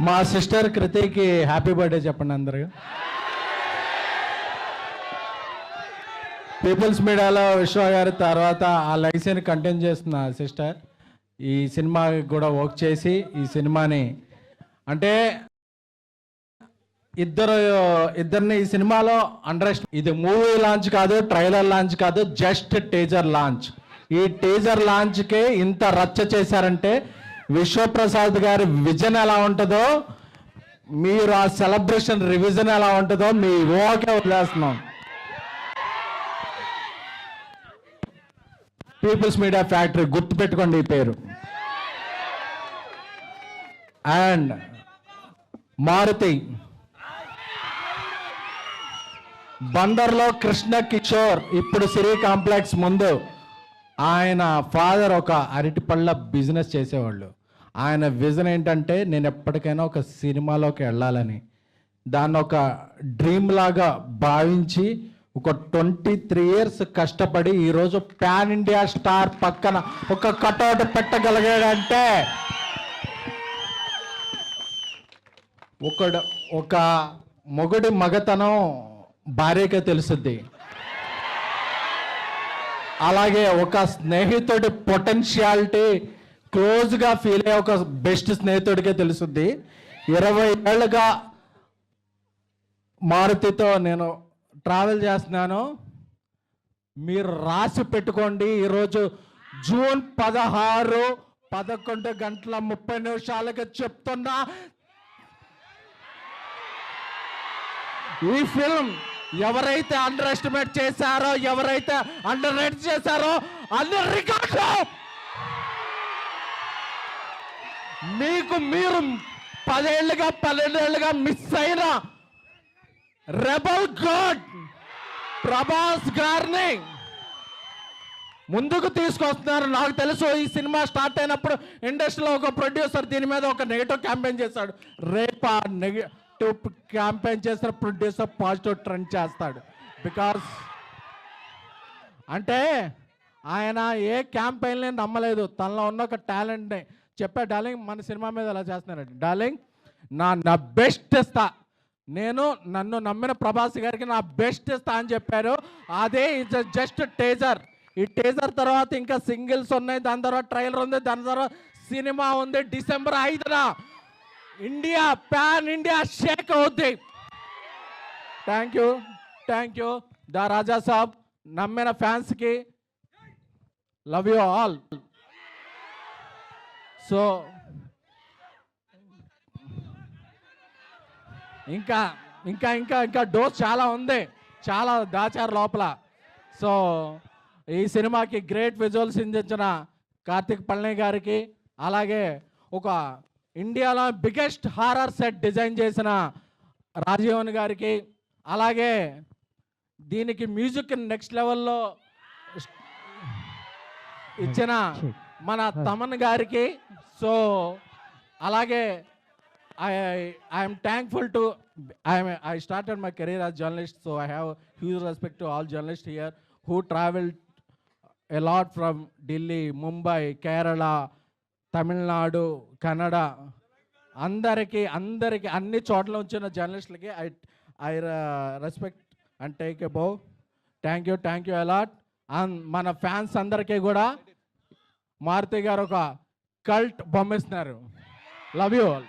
మా sister కృతికి happy birthday చెప్పండి అందరూ. పీపుల్స్ మీడియాలో విశ్వ గారి తర్వాత ఆ లైసెన్ కంటిన్యూ చేస్తున్న సిస్టర్ ఈ సినిమాకి కూడా వర్క్ చేసి ఈ సినిమాని అంటే ఇద్దరిని ఈ సినిమాలో ఇది మూవీ లాంచ్ కాదు, ట్రైలర్ లాంచ్ కాదు, జస్ట్ టీజర్ లాంచ్. ఈ టీజర్ లాంచ్కే ఇంత రచ్చ చేశారంటే విశ్వప్రసాద్ గారి విజన్ ఎలా ఉంటుందో, మీరు ఆ సెలబ్రేషన్ రివిజన్ ఎలా ఉంటుందో మీ ఊహకే వదిలేస్తున్నాం. పీపుల్స్ మీడియా ఫ్యాక్టరీ గుర్తుపెట్టుకోండి ఈ పేరు. అండ్ మారుతి బందర్లో కృష్ణ కిషోర్ ఇప్పుడు సిరి కాంప్లెక్స్ ముందు ఆయన ఫాదర్ ఒక అరటిపళ్ళ బిజినెస్ చేసేవాళ్ళు. ఆయన విజన్ ఏంటంటే నేను ఎప్పటికైనా ఒక సినిమాలోకి వెళ్ళాలని, దాన్ని ఒక డ్రీమ్ లాగా భావించి ఒక 23 years కష్టపడి ఈరోజు పాన్ ఇండియా స్టార్ పక్కన ఒక కటౌట్ పెట్టగలిగాడంటే ఒక మొగుడి మగతనం భార్యకే తెలుస్తుంది. అలాగే ఒక స్నేహితుడి పొటెన్షియాలిటీ క్లోజ్గా ఫీల్ అయ్యే ఒక బెస్ట్ స్నేహితుడికే తెలుస్తుంది. 20 ఏళ్ళుగా మారుతితో నేను ట్రావెల్ చేస్తున్నాను. మీరు రాసి పెట్టుకోండి, ఈరోజు జూన్ 16 11:30 చెప్తున్నా, ఈ ఫిల్మ్ ఎవరైతే అండర్ ఎస్టిమేట్ చేశారో, ఎవరైతే అండర్ రేట్ చేశారో అన్ని రికార్డులు మీరు 12 ఏళ్ళుగా మిస్ అయిన రెబల్ గాడ్ ప్రభాస్ గారిని ముందుకు తీసుకొస్తున్నారు. నాకు తెలుసు ఈ సినిమా స్టార్ట్ అయినప్పుడు ఇండస్ట్రీలో ఒక ప్రొడ్యూసర్ దీని మీద ఒక నెగిటివ్ క్యాంపెయిన్ చేశాడు. రేపు ఆ నెగిటివ్ క్యాంపెయిన్ చేసిన ప్రొడ్యూసర్ పాజిటివ్ ట్రెండ్ చేస్తాడు. బికాస్ అంటే ఆయన ఏ క్యాంపెయిన్ని నమ్మలేదు, తనలో ఉన్న ఒక టాలెంట్ని చెప్పా. డార్లింగ్ మన సినిమా మీద ఎలా చేస్తున్నారండి, డార్లింగ్ నా బెస్ట్ ఇస్తా, నేను నన్ను నమ్మిన ప్రభాస్ గారికి నా బెస్ట్ ఇస్తా అని చెప్పారు. అదే ఇట్స్ జస్ట్ టీజర్. ఈ టీజర్ తర్వాత ఇంకా సింగిల్స్ ఉన్నాయి, దాని తర్వాత ట్రైలర్ ఉంది, దాని తర్వాత సినిమా ఉంది. December 5న ఇండియా పాన్ ఇండియా షేక్ అవుద్ది. Thank you the Raja Saab. నమ్మిన ఫ్యాన్స్కి లవ్ యూ ఆల్. సో ఇంకా ఇంకా ఇంకా ఇంకా డోస్ చాలా ఉంది, చాలా దాచారు లోపల. సో ఈ సినిమాకి గ్రేట్ విజువల్స్ అందించిన కార్తిక్ పళని గారికి, అలాగే ఒక ఇండియాలో బిగ్గెస్ట్ హారర్ సెట్ డిజైన్ చేసిన రాజీవన్ గారికి, అలాగే దీనికి మ్యూజిక్ నెక్స్ట్ లెవెల్లో ఇచ్చిన మన తమన్ గారికి. సో అలాగే I am thankful to I started my career as journalist, so I have huge respect to all journalists here who traveled a lot from Delhi, Mumbai, Kerala, Tamil Nadu, Kannada. అందరికి అన్ని చోట్ల వచ్చిన జర్నలిస్టులకి I respect and take a bow. Thank you a lot. And మన fans అందరికీ కూడా మారుతి గారు ఒక cult బొమ్మిస్తున్నారు. Love you all.